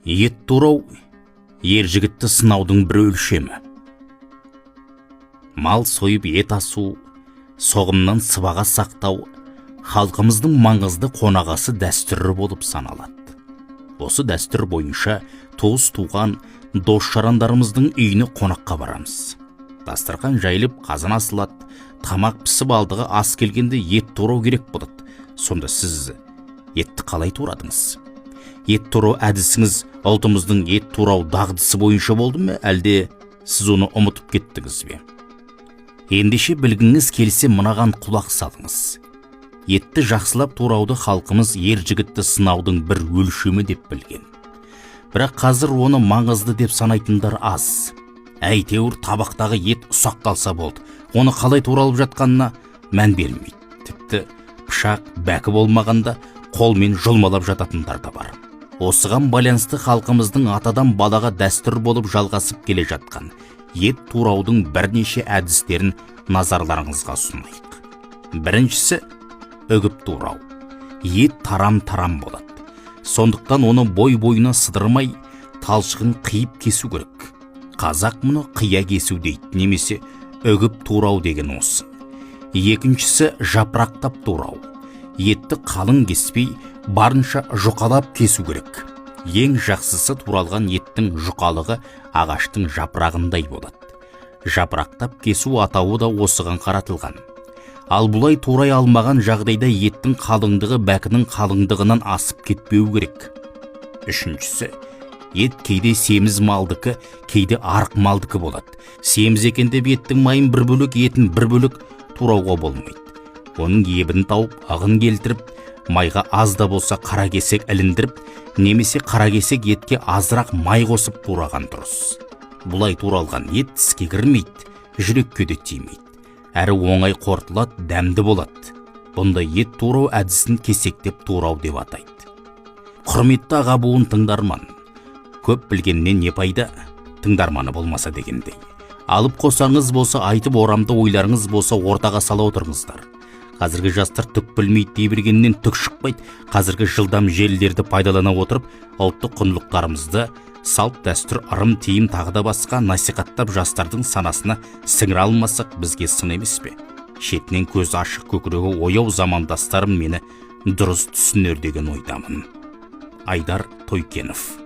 Ет турау ер жігітті сынаудың бір өлшемі. Мал сойып ет асу, соғымнан сыбаға сақтау халқымыздың маңызды қонағасы дәстүрі болып саналады. Осы дәстүр бойынша туыс туған дос-жарандарымыздың үйіне қонаққа барамыз. Дастархан жайылып, қазан асылады, тамақ пісіп алдыға ас келгенде ет турау керек болады. Сонда сіз етті қалай турадыңыз? Ет турау әдісіңіз ұлтымыздың ет турау дағдысы бойынша болды ма, әлде сіз оны ұмытып кеттіңіз бе? Ендеше білгіңіз келсе мынаған құлақ салыңыз. Етті жақсылап турауды халқымыз ер жігітті сынаудың бір өлшемі деп білген. Бірақ қазір оны маңызды деп санайтындар аз. Әйтеуір табақтағы ет ұсақталса болды, оны қалай туралып жатқанына мән бермейді. Тіпті пышақ, бәкі болмағанда қолмен жұлмалап жататындар да бар. Осыған байланысты халқымыздың атадан балаға дәстүр болып жалғасып келе жатқан ет тураудың бірнеше әдістерін назарларыңызға ұсынайық. Біріншісі үгіп турау. Ет тарам-тарам болады. Сондықтан оны бой-бойына сыдырмай, талшығын қиып кесу керек. Қазақ мұны қия кесу дейді, немесе үгіп турау деген осы. Екіншісі жапырақтап турау. Етті қалың кеспей, барынша жұқалап кесу керек. Ең жақсысы туралған еттің жұқалығы ағаштың жапырағындай болады. Жапырақтап кесу атауы да осыған қаратылған. Ал бұлай турай алмаған жағдайда еттің қалыңдығы бәкінің қалыңдығынан асып кетпеу керек. Үшіншісі, ет кейде семіз малдыкі, кейде арық малдыкі болады. Семіз екен деп еттің майын бір бөлек, етін бір бөлек турауға болмайды. Оның ебін тауып, ағын келтіріп, майға аз да болса қара кесек іліндіріп, немесе қара кесек етке азырақ май қосып тураған дұрыс. Бұлай туралған ет тіске кірмейді, жүрекке де тимейді. Әрі оңай қорытылады, дәмді болады. Бұндай ет турау әдісін кесектеп турау деп атайды. Құрметті аға буын тыңдарман, көп білгеннен не пайда, тыңдарманы болмаса дегендей. Алып қосаңыз болса, айтып орамды ойларыңыз болса, ортаға сала отырыңыздар. Қазіргі жастар түк білмейді дей бергеннен түк шықпайды. Қазіргі жылдам желілерді пайдалана отырып, ұлттық құндылықтарымызды, салт дәстүр, ырым тиым тағы да басқа насихаттап жастардың санасына сіңіре алмасақ, бізге сын емес пе? Шетінен көз ашық, көкірегі ояу замандастарым мені дұрыс түсінер деген ойдамын. Айдар Тойкенов.